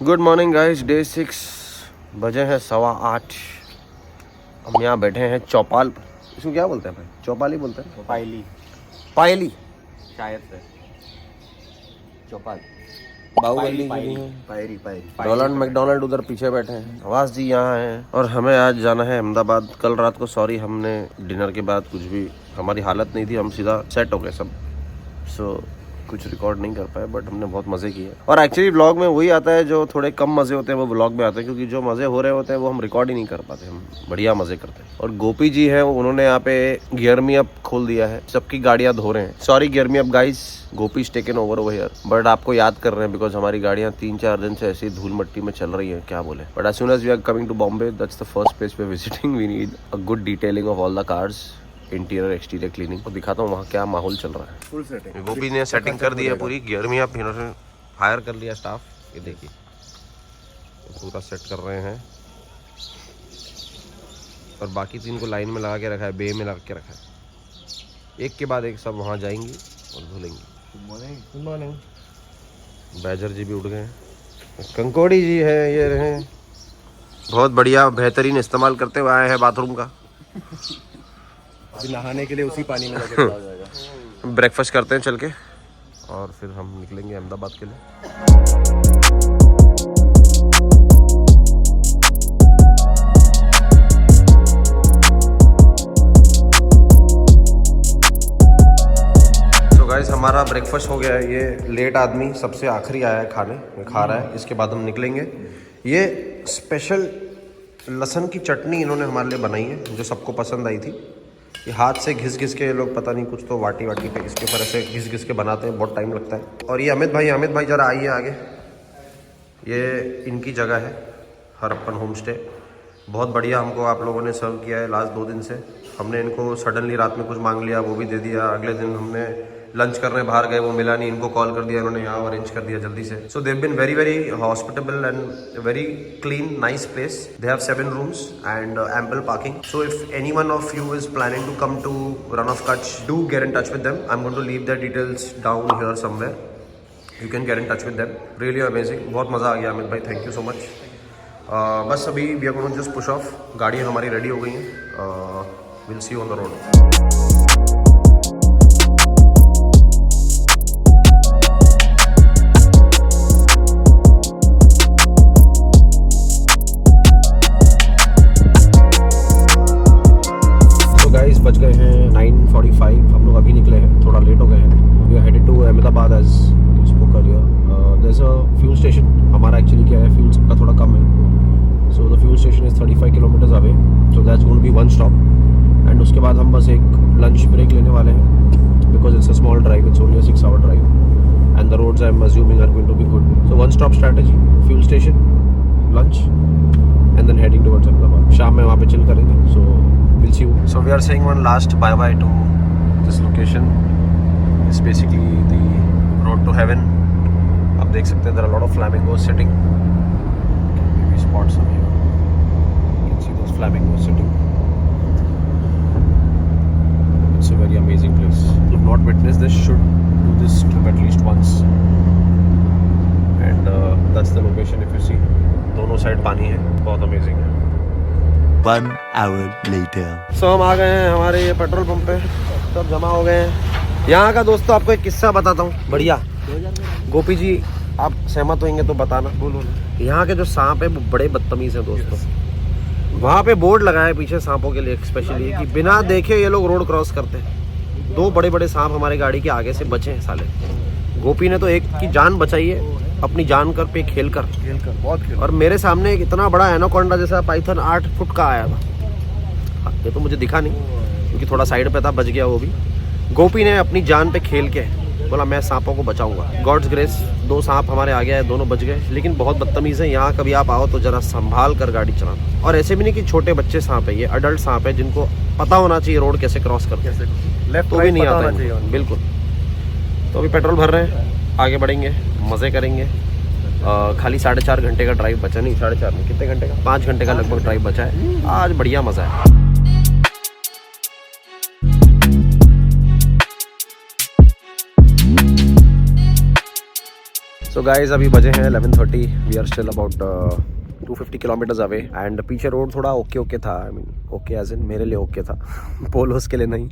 Good morning guys, day 6 बजे हैं 8:15। हम यहाँ बैठे हैं चौपाल पर। इसको क्या बोलते हैं भाई? चौपाल ही बोलते हैं? पायली पायली शायद से चौपाल बाहुबली पायरी डोनाल्ड मैकडोनाल्ड उधर पीछे बैठे हैं। आवाज जी यहाँ है। और हमें आज जाना है अहमदाबाद। कल रात को सॉरी, हमने डिनर के बाद कुछ भी हमारी हालत नहीं थी, हम सीधा सेट हो गए सब। सो कुछ रिकॉर्ड नहीं कर पाए, बट हमने बहुत मजे किए। और एक्चुअली व्लॉग में वही आता है जो थोड़े कम मजे होते हैं, वो व्लॉग में आते हैं, क्योंकि जो मजे हो रहे होते हैं वो हम रिकॉर्ड ही नहीं कर पाते। हम बढ़िया मजे करते हैं। और गोपी जी हैं, उन्होंने यहाँ पे गियर मी अप खोल दिया है, सबकी गाड़ियां धो रहे हैं। Sorry gear me up guys, Gopi is taken over here, but आपको याद कर रहे हैं बिकॉज हमारी गाड़ियां 3-4 दिन से ऐसी धूल मट्टी में चल रही है, क्या बोले। But as soon as we are coming to Bombay, that's the first place we are visiting. We need a good detailing of all the cars, interior exterior cleaning. तो दिखाता हूँ वहाँ क्या माहौल चल रहा है। फुल सेटिंग गोपी ने सेटिंग कर दी है पूरी। गियर में आप इन्होंने हायर कर लिया स्टाफ, ये देखिए पूरा सेट कर रहे हैं। और बाकी 3 को लाइन में लगा के रखा है, बे में लगा के रखा है। एक के बाद एक सब वहाँ जाएंगी और धुलेंगी। Good morning. बैजर जी भी उठ गए हैं, कंकोड़ी जी है, ये रहे बहुत बढ़िया बेहतरीन इस्तेमाल करते हुए आए हैं बाथरूम का। अभी नहाने के लिए उसी पानी में लगे पड़ा हो जाएगा। ब्रेकफास्ट करते हैं चल के, और फिर हम निकलेंगे अहमदाबाद के लिए। तो गाइस हमारा ब्रेकफास्ट हो गया है। ये लेट आदमी सबसे आखिरी आया है खाने, खा रहा है। इसके बाद हम निकलेंगे। ये स्पेशल लहसुन की चटनी इन्होंने हमारे लिए बनाई है, जो सबको पसंद आई थी। ये हाथ से घिस घिस के लोग पता नहीं कुछ तो वाटी पे इसके ऊपर ऐसे घिस घिस के बनाते हैं, बहुत टाइम लगता है। और ये अमित भाई जरा आइए आगे। ये इनकी जगह है, हरप्पन होम स्टे। बहुत बढ़िया हमको आप लोगों ने सर्व किया है लास्ट 2 दिन से। हमने इनको सडनली रात में कुछ मांग लिया, वो भी दे दिया। अगले दिन हमने लंच करने बाहर गए, वो मिला नहीं, इनको कॉल कर दिया, इन्होंने यहाँ अरेंज कर दिया जल्दी से। So they have been very very hospitable and very clean, nice place. They have 7 rooms and ample parking. So if anyone of you is planning to come to Run of Kutch, do get in touch with them. I'm going to leave their details down here somewhere. You can get in touch with them. Really amazing. बहुत मज़ा आ गया अमित भाई, thank you so much. बस अभी we are going to just push off. गाड़ियाँ हमारी ready हो गई हैं। Will see you on the road. बज गए हैं 9:45। हम लोग अभी निकले हैं, थोड़ा लेट हो गए हैं। We are headed to Ahmedabad as you spoke earlier. There is a fuel station. हमारा एक्चुअली क्या है, फ्यूल सबका थोड़ा कम है। So the fuel station is 35 kilometres away, so that's going to be 1 stop. And उसके बाद हम बस एक लंच ब्रेक लेने वाले हैं, because it's a small drive, it's only a 6 hour drive and the roads I am assuming are going to be good. So 1 stop strategy, fuel station, lunch and then heading towards Ahmedabad. शाम में वहाँ पे chill करेंगे। सो we'll see you. So we are saying one last bye bye to this location. It's basically the road to heaven. आप देख सकते हैं there are a lot of flamingos sitting. Maybe spot some here. You can see those flamingos sitting. It's a very amazing place. If you have not witnessed this, should do this trip at least once. And that's the location. If you see, दोनों side पानी है, बहुत amazing है। 1 hour later. So हम आ गए हैं हमारे ये पेट्रोल पंप पे, सब जमा हो गए हैं। यहाँ का दोस्तों आपको एक किस्सा बताता हूँ, बढ़िया। गोपी जी आप सहमत होंगे तो बताना। बोलो। यहाँ के जो सांप है वो बड़े बदतमीज हैं दोस्तों। वहाँ पे बोर्ड लगा है पीछे सांपों के लिए स्पेशली, कि बिना देखे ये लोग रोड क्रॉस करते हैं। 2 बड़े बड़े सांप हमारे गाड़ी के आगे से बचे हैं साले। गोपी ने तो एक की जान बचाई है अपनी जान कर पे खेल कर बहुत खेल। और मेरे सामने एक इतना बड़ा एनाकोंडा जैसा पाइथन 8 फुट का आया था। ये तो मुझे दिखा नहीं क्योंकि थोड़ा साइड पे था, बच गया वो भी। गोपी ने अपनी जान पे खेल के बोला मैं सांपों को बचाऊंगा। गॉड्स ग्रेस 2 सांप हमारे आ गए, दोनों बच गए। लेकिन बहुत बदतमीज़ है। यहाँ कभी आप आओ तो जरा संभाल कर गाड़ी चलाना। और ऐसे भी नहीं कि छोटे बच्चे सांप है, ये अडल्ट सांप है जिनको पता होना चाहिए रोड कैसे क्रॉस करते हैं। लेफ्ट तो भी नहीं आता है बिल्कुल। तो अभी पेट्रोल भर रहे हैं, आगे बढ़ेंगे, मज़े करेंगे। खाली 4.5 घंटे का ड्राइव बचा, नहीं 4.5 नहीं, कितने घंटे का, 5 घंटे का लगभग ड्राइव बचा है। आज बढ़िया मज़ा है। सो सो गाइज अभी बजे हैं 11:30. We are still about 250 kilometres away and पीछे रोड थोड़ा ओके था. I mean okay as in मेरे लिए ओके था, पोलोस के लिए नहीं.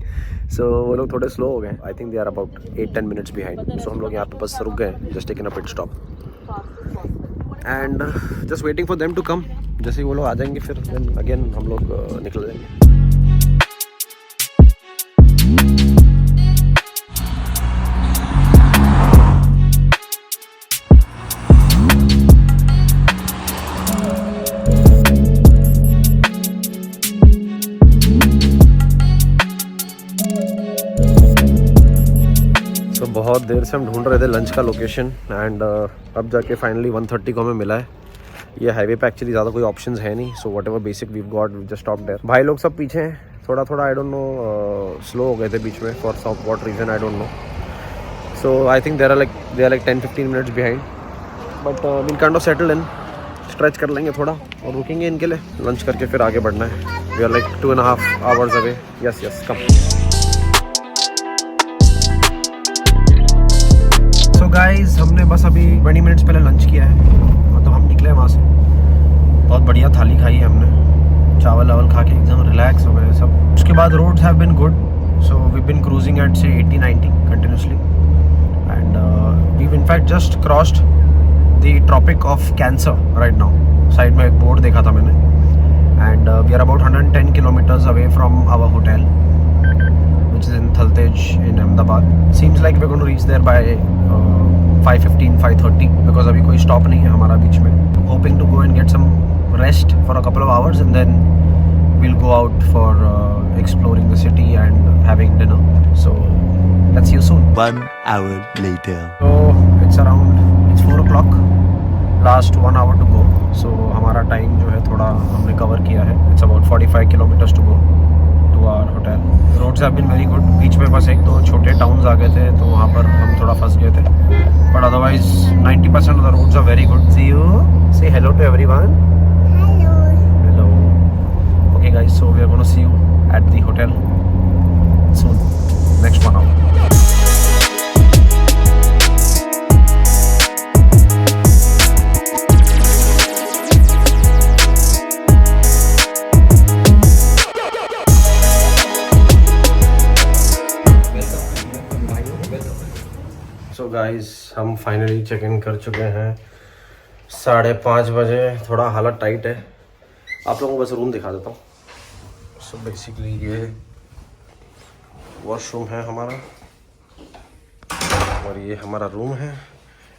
सो वो लोग थोड़े स्लो हो गए. I think they are about 8-10 minutes behind. So हम लोग यहाँ पे बस रुक गए, just taken a pit stop and just waiting for them to come. जैसे ही वो लोग आ जाएंगे फिर देन अगेन हम लोग निकल जाएंगे. बहुत देर से हम ढूंढ रहे थे लंच का लोकेशन एंड अब जाके फाइनली 1:30 को हमें मिला है. ये हाईवे पे एक्चुअली ज़्यादा कोई ऑप्शंस है नहीं. So whatever basic we got we just stop there. भाई लोग सब पीछे हैं थोड़ा आई डोंट नो स्लो हो गए थे बीच में for some what reason I don't know. So I think they are like 10-15 minutes behind but will kind of settle in. Stretch कर लेंगे थोड़ा और रुकेंगे इनके लिए. लंच करके फिर आगे बढ़ना है. We are like 2.5 hours away. Yes come. So guys हमने बस अभी 20 मिनट्स पहले लंच किया है. मतलब हम निकले वहाँ से बहुत बढ़िया थाली खाई है हमने. चावल वावल खा के एकदम रिलैक्स हो गए सब. उसके बाद roads have been good. So we been cruising at से 80-90 continuously and we in fact just crossed the tropic of cancer right now. Side में एक बोर्ड देखा था मैंने and we are about 110 kilometres away from our hotel which is in Thaltej in Ahmedabad. Seems like we're going to reach there by 5:15-5:30 because अभी कोई stop नहीं है हमारा बीच में. Hoping to go and get some rest for a couple of hours and then we'll go out for exploring the city and having dinner. So let's see you soon. 1 hour later. So it's 4 o'clock. Last 1 hour to go. So हमारा time जो है थोड़ा हमने cover किया है. It's about 45 kilometers to go to our hotel. Roads have been very good. बीच में बस 1-2 छोटे टाउन्स आ गए थे तो वहाँ पर हम थोड़ा फंस गए थे. But otherwise 90% of the roads are very good. See you. Say hello to everyone. Hello. Okay guys, so we are going to see you at the hotel soon. Next 1 hour. So guys हम finally check in कर चुके हैं 5:30 बजे. थोड़ा हालत tight है. आप लोगों को बस रूम दिखा देता हूँ. सो बेसिकली ये वॉशरूम है हमारा और ये हमारा रूम है.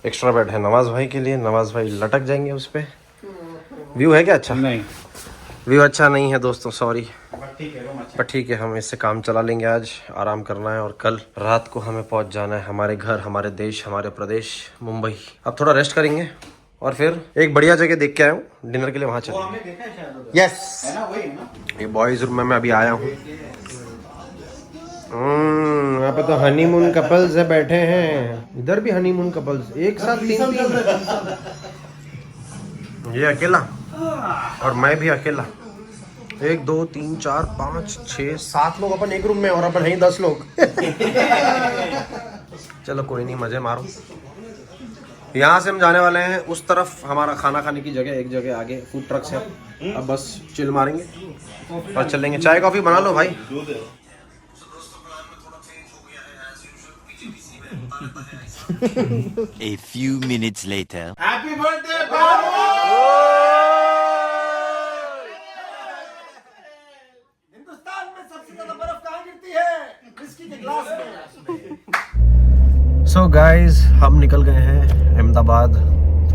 एक्स्ट्रा बेड है नवाज़ भाई के लिए. नवाज़ भाई लटक जाएंगे उस पर. व्यू है क्या अच्छा? नहीं व्यू अच्छा नहीं है दोस्तों, सॉरी. पर ठीक है हम इससे काम चला लेंगे. आज आराम करना है और कल रात को हमें पहुंच जाना है हमारे घर, हमारे देश, हमारे प्रदेश मुंबई. अब थोड़ा रेस्ट करेंगे और फिर एक बढ़िया जगह देख के आया हूँ डिनर के लिए. वहाँ चलेंगे. यस ये बॉयज रूम में मैं अभी आया हूँ. यहाँ पे तो हनीमून कपल्स है बैठे हैं. इधर भी हनीमून कपल्स एक साथ 3. ये अकेला और मैं भी अकेला. 1 2 3 4 5 6 7 लोग अपन एक रूम में और अपन है 10 लोग. चलो कोई नहीं, मजे मारो. यहाँ से हम जाने वाले हैं उस तरफ. हमारा खाना खाने की जगह एक जगह आगे फूड ट्रक्स है. अब बस चिल मारेंगे और चलेंगे. चाय कॉफी बना लो भाई. A few minutes later. Happy birthday, Babu! Hindustan में सबसे ज्यादा बर्फ कहाँ गिरती है? विस्की के ग्लास में. सो गाइज हम निकल गए हैं अहमदाबाद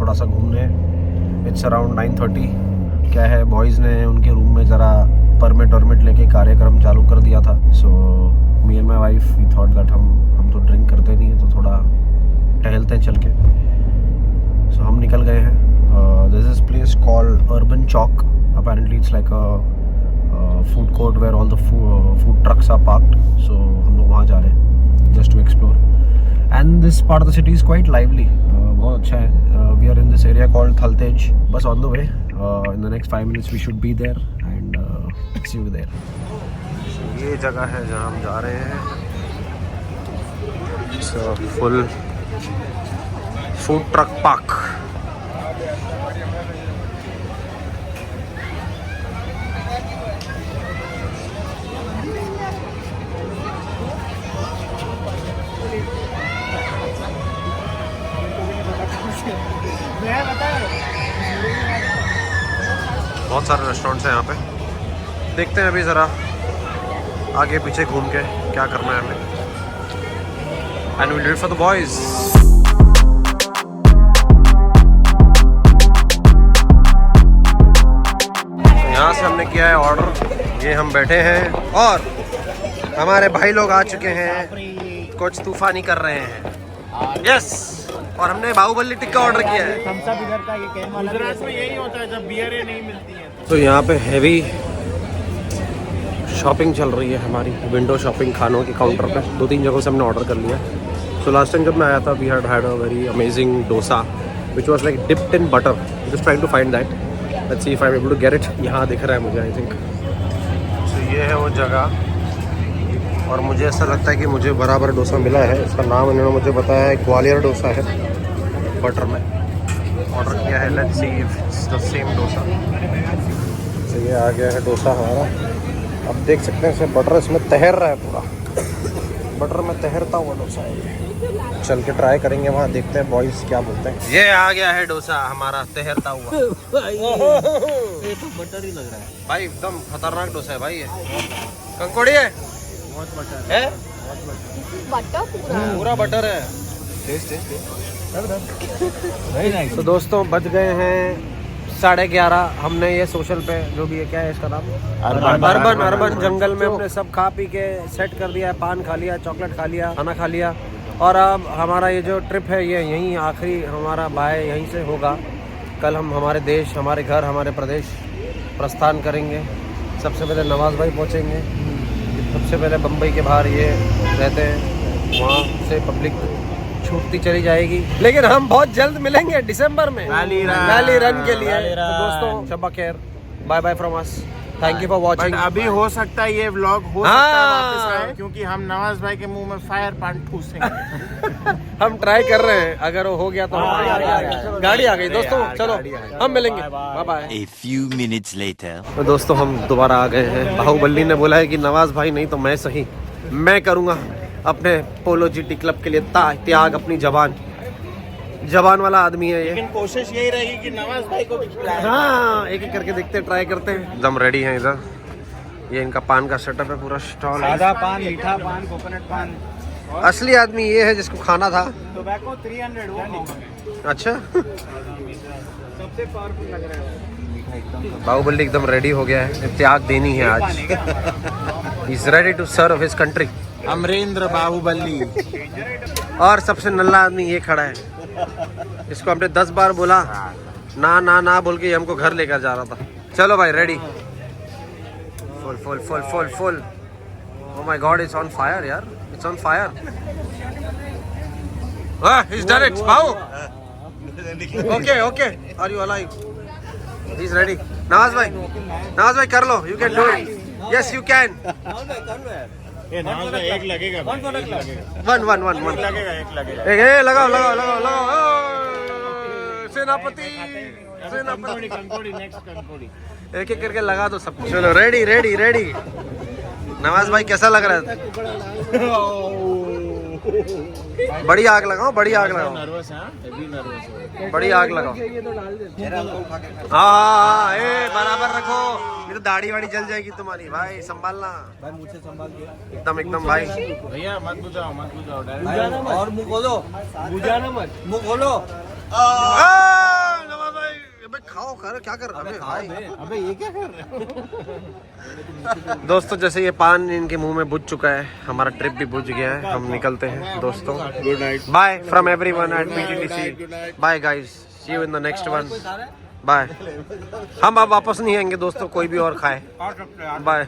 थोड़ा सा घूमने. It's around 9:30. क्या है बॉयज़ ने उनके रूम में ज़रा परमिट लेके कार्यक्रम चालू कर दिया था. So me and my wife we thought that हम तो ड्रिंक करते नहीं है तो थोड़ा टहलते हैं चल के. सो हम निकल गए हैं. This is place called urban Chowk. Apparently it's like a food court where all the food trucks are parked. So हम लोग वहाँ जा रहे हैं just to explore. And this part of the city is quite lively. बहुत अच्छा है. We are in this area called Thaltej. बस on the way. In the next 5 minutes we should be there and see you there. ये जगह है जहाँ हम जा रहे हैं. Full food truck park. बहुत सारे रेस्टोरेंट्स हैं यहाँ पे। देखते हैं अभी ज़रा आगे पीछे घूम के क्या करना है हमें। And will wait for the boys. यहाँ से हमने किया है ऑर्डर, ये हम बैठे हैं और हमारे भाई लोग आ चुके हैं, कुछ तूफानी कर रहे हैं। यस, और हमने बाहुबली टिक्का ऑर्डर किया है। गुजरात में यही होता है जब बियर नहीं मिलती है। तो यहाँ पे हैवी शॉपिंग चल रही है हमारी, विंडो शॉपिंग खानों के काउंटर पे। 2-3 जगहों से हमने ऑर्डर कर लिया। सो लास्ट टाइम जब मैं आया था we had a very amazing dosa which was like dipped in butter. Just trying to find that, let's see if I am able to get it. यहाँ दिख रहा है मुझे, आई थिंक। सो ये है वो जगह और मुझे ऐसा लगता है कि मुझे बराबर डोसा मिला है। इसका नाम इन्होंने मुझे बताया है, ग्वालियर डोसा है। बटर में ऑर्डर किया है, let's see if it's the same dosa. तो ये आ गया है डोसा हमारा। अब देख सकते हैं इसमें बटर इसमें तैर रहा है, पूरा बटर में तैरता हुआ डोसा है ये। चल के ट्राई करेंगे वहाँ, देखते हैं बॉयज क्या बोलते हैं। ये आ गया है डोसा हमारा तैरता हुआ। ये तो बटर ही लग रहा है भाई, एकदम खतरनाक डोसा है भाई ये। कंकोड़ी है, बहुत बटर है? बटर पूरा बटर है। Very nice. तो दोस्तों बज गए हैं 11:30। हमने ये सोशल पे जो भी है, क्या है इसका नाम, अर्बन जंगल में हमने सब खा पी के सेट कर दिया है। पान खा लिया, चॉकलेट खा लिया, खाना खा लिया। और अब हमारा ये जो ट्रिप है ये यहीं आखिरी हमारा बाय यहीं से होगा। कल हम हमारे देश, हमारे घर, हमारे प्रदेश प्रस्थान करेंगे। सबसे पहले नवाज़ भाई पहुँचेंगे। सबसे पहले बम्बई के बाहर ये रहते हैं, वहाँ से पब्लिक छूटती चली जाएगी। लेकिन हम बहुत जल्द मिलेंगे दिसंबर में वैली रन के लिए। तो दोस्तों शब्बा खैर, bye bye from us, thank you for watching. अभी हो सकता है ये व्लॉग हो सकता है वापस आए, क्योंकि हम नवाज भाई के मुंह में फायर पान ठूसेंगे। हम ट्राई कर रहे हैं, अगर वो हो गया तो गाड़ी आ गई। दोस्तों चलो हम मिलेंगे, bye bye. A few minutes later. तो दोस्तों हम दोबारा आ गए हैं। बाहुबली ने बोला है कि नवाज भाई नहीं तो मैं सही, मैं करूँगा अपने पोलो जीटी क्लब के लिए त्याग, अपनी जबान वाला आदमी है ये। लेकिन कोशिश यही रहेगी कि नवाज भाई को भी खिलाएं। हाँ, एक एक करके देखते हैं, ट्राई करते हैं। एकदम रेडी हैं इधर। ये इनका पान का सेटअप है, पूरा स्टॉल है। सादा पान, मीठा पान, कोकोनट पान। असली आदमी ये है जिसको खाना था। टोबैको 300 वो। अच्छा, सबसे पावरफुल लग रहा है। बाहुबली एकदम रेडी हो गया है, त्याग देनी है आज। Is ready to serve his country. Amarendra Baahubali. और सबसे नल्ला आदमी ये खड़ा है, इसको हमने 10 बार बोला ना ना ना बोल के हमको घर लेकर जा रहा था। चलो भाई ready, full full full full full. Oh my God, it's on fire यार, it's on fire. He's done it, Bahu. Okay, okay. Are you alive? He's ready. Nawaz भाई कर लो, you can do it. Yes, you can. ये नाम का एक लगेगा। कौन लगेगा? One. लगेगा, एक लगेगा। ए, लगाओ। सेनापति। कंकोड़ी नेक्स्ट कंकोड़ी। एक एक करके लगा दो सब। चलो रेडी। नवाज भाई कैसा लग रहा है? बड़ी आग लगाओ। नर्वस है, हेवी नर्वस है। बड़ी आग लगाओ। हाँ, बराबर रखो, ये तो दाढ़ी वाड़ी जल जाएगी तुम्हारी भाई, संभालना भाई, मुझसे संभाल के एकदम भाई। भैया मत बुझाओ डायरेक्ट। और मुंह खोलो, बुझाना मत। मुंह खोलो। नवाज भाई अबे खाओ, क्या कर रहे भाई? अबे ये क्या कर रहे हो? दोस्तों जैसे ये पान इनके मुंह में बुझ चुका है, हमारा ट्रिप भी बुझ गया है, हम निकलते हैं दोस्तों। Good night. Bye from everyone at PTDC। Bye guys, see you in the next one. Bye. हम अब वापस नहीं आएंगे दोस्तों, कोई भी और खाए। बाय।